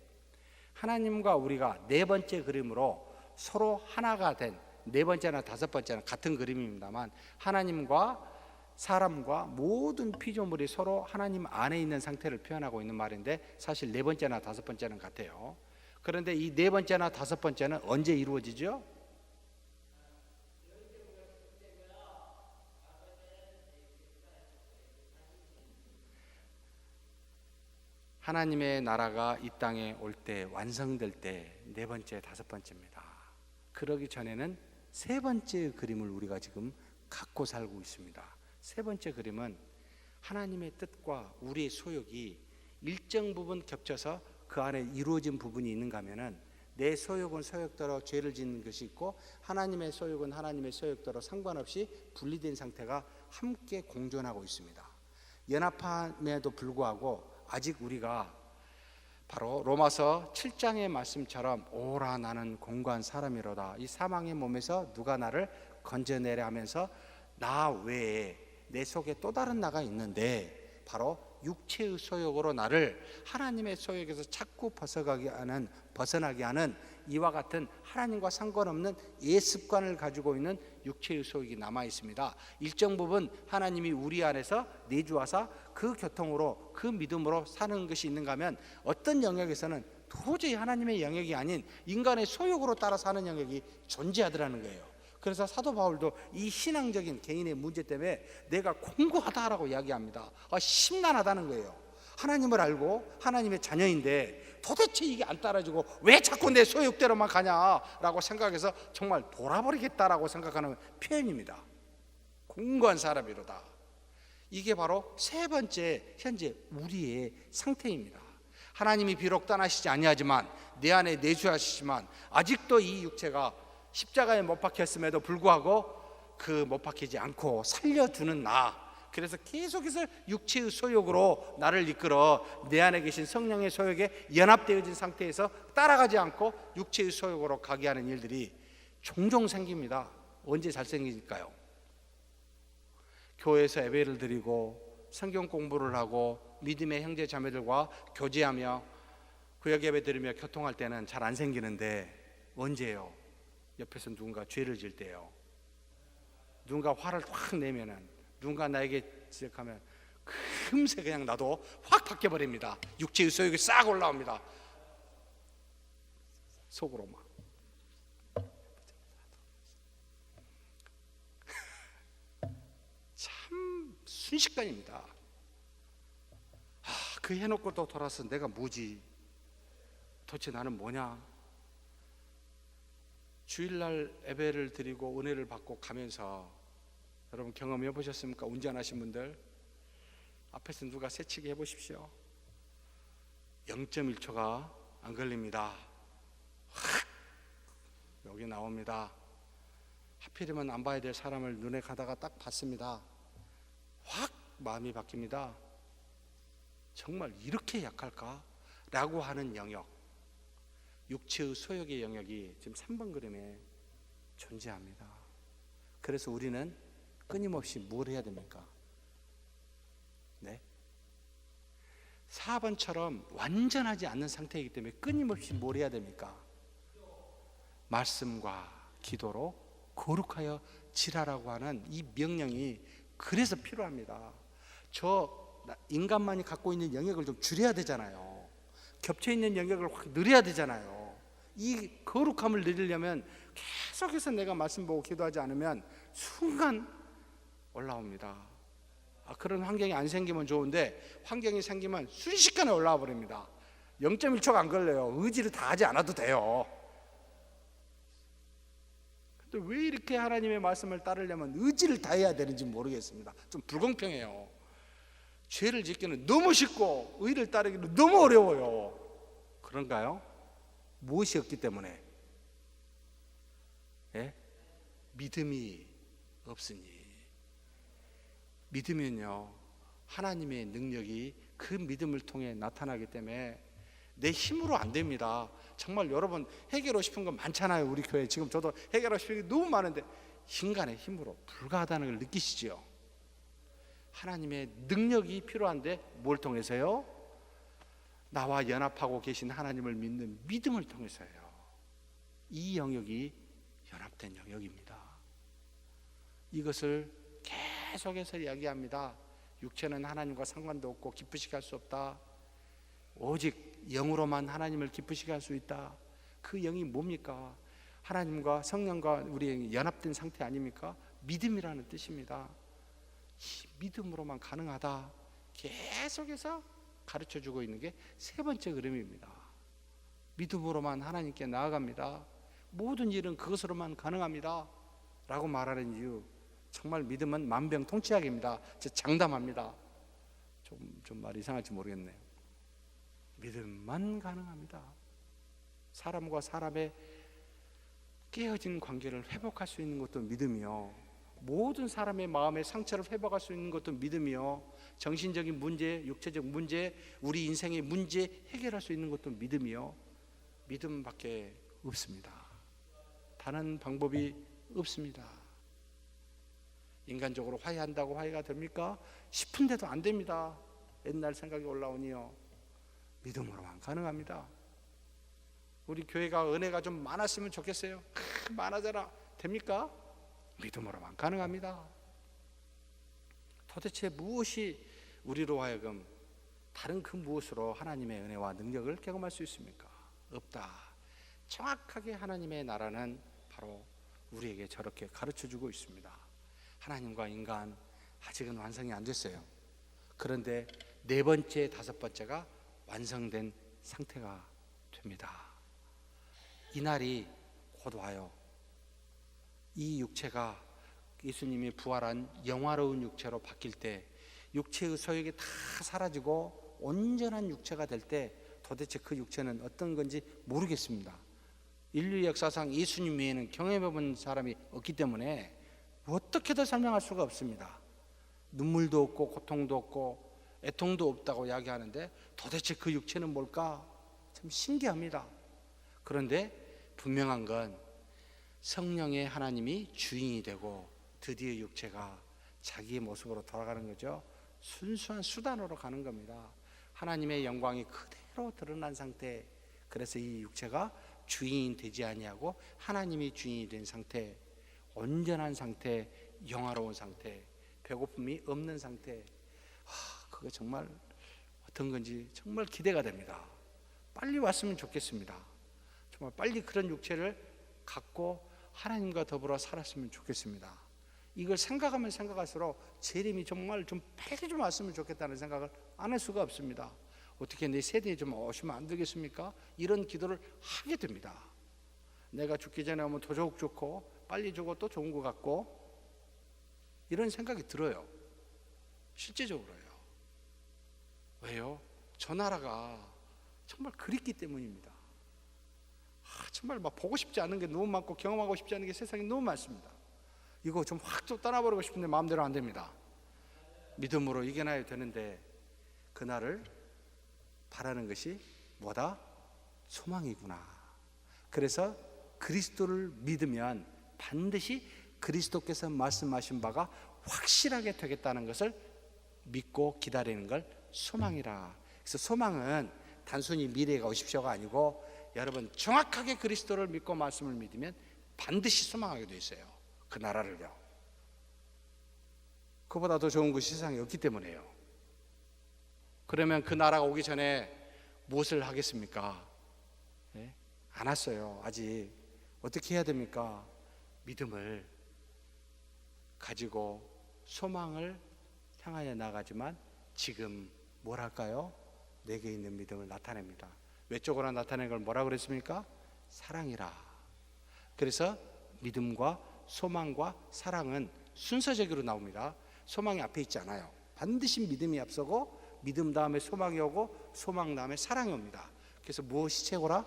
하나님과 우리가 네 번째 그림으로 서로 하나가 된 네 번째나 다섯 번째는 같은 그림입니다만 하나님과 사람과 모든 피조물이 서로 하나님 안에 있는 상태를 표현하고 있는 말인데 사실 네 번째나 다섯 번째는 같아요. 그런데 이 네 번째나 다섯 번째는 언제 이루어지죠? 하나님의 나라가 이 땅에 올 때 완성될 때 네 번째, 다섯 번째입니다. 그러기 전에는 세 번째 그림을 우리가 지금 갖고 살고 있습니다. 세 번째 그림은 하나님의 뜻과 우리의 소욕이 일정 부분 겹쳐서 그 안에 이루어진 부분이 있는가 하면은 내 소욕은 소욕대로 죄를 짓는 것이 있고 하나님의 소욕은 하나님의 소욕대로 상관없이 분리된 상태가 함께 공존하고 있습니다. 연합함에도 불구하고 아직 우리가 바로 로마서 7장의 말씀처럼 오라 나는 공고한 사람이로다. 이 사망의 몸에서 누가 나를 건져내려 하면서 나 외에 내 속에 또 다른 나가 있는데 바로 육체의 소욕으로 나를 하나님의 소욕에서 자꾸 벗어나게 하는 이와 같은 하나님과 상관없는 예습관을 가지고 있는 육체의 소욕이 남아 있습니다. 일정 부분 하나님이 우리 안에서 내주하사 그 교통으로 그 믿음으로 사는 것이 있는가 하면 어떤 영역에서는 도저히 하나님의 영역이 아닌 인간의 소욕으로 따라 사는 영역이 존재하더라는 거예요. 그래서 사도 바울도 이 신앙적인 개인의 문제 때문에 내가 공고하다라고 이야기합니다. 심란하다는 거예요. 하나님을 알고 하나님의 자녀인데 도대체 이게 안 따라지고 왜 자꾸 내 소욕대로만 가냐라고 생각해서 정말 돌아버리겠다라고 생각하는 표현입니다. 공고한 사람이로다. 이게 바로 세 번째 현재 우리의 상태입니다. 하나님이 비록 떠나시지 아니하지만 내 안에 내주하시지만 아직도 이 육체가 십자가에 못 박혔음에도 불구하고 그 못 박히지 않고 살려두는 나, 그래서 계속해서 육체의 소욕으로 나를 이끌어 내 안에 계신 성령의 소욕에 연합되어진 상태에서 따라가지 않고 육체의 소욕으로 가게 하는 일들이 종종 생깁니다. 언제 잘 생길까요? 교회에서 예배를 드리고 성경 공부를 하고 믿음의 형제 자매들과 교제하며 구역 예배 드리며 교통할 때는 잘 안 생기는데 언제요? 옆에서 누군가 죄를 질 때요. 누군가 화를 확 내면은, 누군가 나에게 지적하면 금세 그냥 나도 확 바뀌어버립니다. 육체의 소욕이 싹 올라옵니다. 속으로 막 참 순식간입니다. 그 해놓고 또 돌아서 내가 뭐지? 도대체 나는 뭐냐? 주일날 예배를 드리고 은혜를 받고 가면서 여러분 경험해 보셨습니까? 운전하신 분들 앞에서 누가 새치기 해보십시오. 0.1초가 안 걸립니다. 확 여기 나옵니다. 하필이면 안 봐야 될 사람을 눈에 가다가 딱 봤습니다. 확 마음이 바뀝니다. 정말 이렇게 약할까? 라고 하는 영역, 육체의 소욕의 영역이 지금 3번 그림에 존재합니다. 그래서 우리는 끊임없이 뭘 해야 됩니까? 네? 4번처럼 완전하지 않는 상태이기 때문에 끊임없이 뭘 해야 됩니까? 말씀과 기도로 거룩하여 지라라고 하는 이 명령이 그래서 필요합니다. 저 인간만이 갖고 있는 영역을 좀 줄여야 되잖아요. 겹쳐있는 영역을 확 늘려야 되잖아요. 이 거룩함을 늘리려면 계속해서 내가 말씀 보고 기도하지 않으면 순간 올라옵니다. 그런 환경이 안 생기면 좋은데 환경이 생기면 순식간에 올라와 버립니다. 0.1초가 안 걸려요. 의지를 다 하지 않아도 돼요. 근데 왜 이렇게 하나님의 말씀을 따르려면 의지를 다 해야 되는지 모르겠습니다. 좀 불공평해요. 죄를 짓기는 너무 쉽고 의를 따르기는 너무 어려워요. 그런가요? 무엇이 없기 때문에? 예? 믿음이 없으니. 믿으면요 하나님의 능력이 그 믿음을 통해 나타나기 때문에 내 힘으로 안 됩니다. 정말 여러분 해결하고 싶은 건 많잖아요. 우리 교회 지금 저도 해결하고 싶은 게 너무 많은데 인간의 힘으로 불가하다는 걸 느끼시죠? 하나님의 능력이 필요한데 뭘 통해서요? 나와 연합하고 계신 하나님을 믿는 믿음을 통해서요. 이 영역이 연합된 영역입니다. 이것을 계속해서 이야기합니다. 육체는 하나님과 상관도 없고 기쁘시게 할 수 없다. 오직 영으로만 하나님을 기쁘시게 할 수 있다. 그 영이 뭡니까? 하나님과 성령과 우리 연합된 상태 아닙니까? 믿음이라는 뜻입니다. 이 믿음으로만 가능하다. 계속해서 가르쳐주고 있는 게 세 번째 그림입니다. 믿음으로만 하나님께 나아갑니다. 모든 일은 그것으로만 가능합니다. 라고 말하는 이유, 정말 믿음은 만병통치약입니다. 장담합니다. 좀 말이 이상할지 모르겠네요. 믿음만 가능합니다. 사람과 사람의 깨어진 관계를 회복할 수 있는 것도 믿음이요, 모든 사람의 마음의 상처를 회복할 수 있는 것도 믿음이요, 정신적인 문제, 육체적 문제, 우리 인생의 문제 해결할 수 있는 것도 믿음이요. 믿음밖에 없습니다. 다른 방법이 없습니다. 인간적으로 화해한다고 화해가 됩니까? 싶은데도 안 됩니다. 옛날 생각이 올라오니요. 믿음으로만 가능합니다. 우리 교회가 은혜가 좀 많았으면 좋겠어요. 많아져라. 됩니까? 믿음으로만 가능합니다. 도대체 무엇이 우리로 하여금 다른 그 무엇으로 하나님의 은혜와 능력을 경험할 수 있습니까? 없다. 정확하게 하나님의 나라는 바로 우리에게 저렇게 가르쳐주고 있습니다. 하나님과 인간 아직은 완성이 안 됐어요. 그런데 네 번째, 다섯 번째가 완성된 상태가 됩니다. 이 날이 곧 와요. 이 육체가 예수님이 부활한 영화로운 육체로 바뀔 때, 육체의 소욕이 다 사라지고 온전한 육체가 될 때 도대체 그 육체는 어떤 건지 모르겠습니다. 인류 역사상 예수님 외에는 경험해본 사람이 없기 때문에 어떻게도 설명할 수가 없습니다. 눈물도 없고 고통도 없고 애통도 없다고 이야기하는데 도대체 그 육체는 뭘까? 참 신기합니다. 그런데 분명한 건 성령의 하나님이 주인이 되고 드디어 육체가 자기의 모습으로 돌아가는 거죠. 순수한 수단으로 가는 겁니다. 하나님의 영광이 그대로 드러난 상태. 그래서 이 육체가 주인이 되지 아니하고 하나님이 주인이 된 상태, 온전한 상태, 영화로운 상태, 배고픔이 없는 상태. 그거 정말 어떤 건지 정말 기대가 됩니다. 빨리 왔으면 좋겠습니다. 정말 빨리 그런 육체를 갖고 하나님과 더불어 살았으면 좋겠습니다. 이걸 생각하면 생각할수록 재림이 정말 좀 빨리 좀 왔으면 좋겠다는 생각을 안 할 수가 없습니다. 어떻게 내 세대에 좀 오시면 안 되겠습니까? 이런 기도를 하게 됩니다. 내가 죽기 전에 오면 더더욱 좋고 빨리 죽어 또 좋은 것 같고 이런 생각이 들어요. 실제적으로요. 왜요? 저 나라가 정말 그립기 때문입니다. 정말 막 보고 싶지 않은 게 너무 많고 경험하고 싶지 않은 게 세상에 너무 많습니다. 이거 좀 확 좀 떠나버리고 싶은데 마음대로 안 됩니다. 믿음으로 이겨나야 되는데 그날을 바라는 것이 뭐다? 소망이구나. 그래서 그리스도를 믿으면 반드시 그리스도께서 말씀하신 바가 확실하게 되겠다는 것을 믿고 기다리는 걸 소망이라. 그래서 소망은 단순히 미래가 오십시오가 아니고 여러분 정확하게 그리스도를 믿고 말씀을 믿으면 반드시 소망하게 돼 있어요. 그 나라를요. 그보다 더 좋은 것이 세상에 없기 때문에요. 그러면 그 나라가 오기 전에 무엇을 하겠습니까? 네? 안 왔어요. 아직. 어떻게 해야 됩니까? 믿음을 가지고 소망을 향하여 나가지만 지금 뭘 할까요? 내게 있는 믿음을 나타냅니다. 외적으로 나타낸 걸 뭐라 그랬습니까? 사랑이라. 그래서 믿음과 소망과 사랑은 순서적으로 나옵니다. 소망이 앞에 있지 않아요. 반드시 믿음이 앞서고 믿음 다음에 소망이 오고 소망 다음에 사랑이 옵니다. 그래서 무엇이 최고라?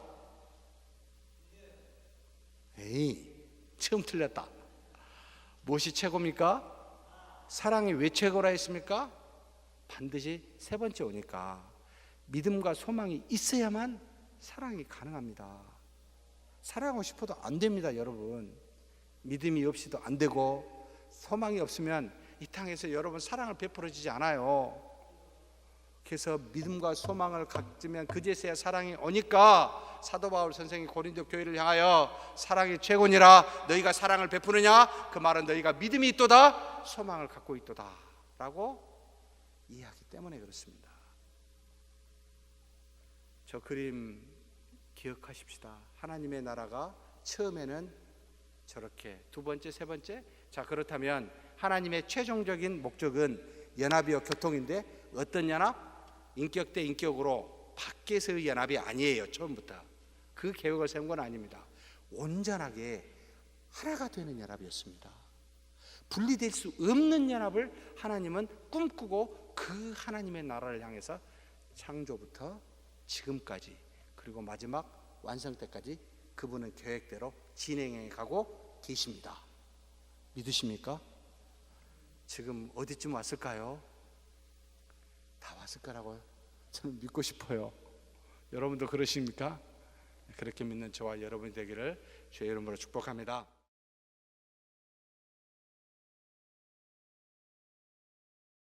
에이, 처음 틀렸다. 무엇이 최고입니까? 사랑이 왜 최고라 했습니까? 반드시 세 번째 오니까 믿음과 소망이 있어야만 사랑이 가능합니다. 사랑하고 싶어도 안 됩니다, 여러분. 믿음이 없이도 안 되고 소망이 없으면 이 땅에서 여러분 사랑을 베풀어 주지 않아요. 그래서 믿음과 소망을 가지면 그제서야 사랑이 오니까 사도 바울 선생이 고린도 교회를 향하여 사랑이 최고니라 너희가 사랑을 베푸느냐? 그 말은 너희가 믿음이 있도다 소망을 갖고 있도다 라고 이해하기 때문에 그렇습니다. 저 그림 기억하십시다. 하나님의 나라가 처음에는 저렇게, 두 번째, 세 번째. 자, 그렇다면 하나님의 최종적인 목적은 연합이요 교통인데 어떤 연합? 인격 대 인격으로 밖에서의 연합이 아니에요. 처음부터 그 계획을 세운 건 아닙니다. 온전하게 하나가 되는 연합이었습니다. 분리될 수 없는 연합을 하나님은 꿈꾸고 그 하나님의 나라를 향해서 창조부터 지금까지 그리고 마지막 완성 때까지 그분은 계획대로 진행해 가고 계십니다. 믿으십니까? 지금 어디쯤 왔을까요? 다 왔을 거라고 저는 믿고 싶어요. 여러분도 그러십니까? 그렇게 믿는 저와 여러분이 되기를 주의 이름으로 축복합니다.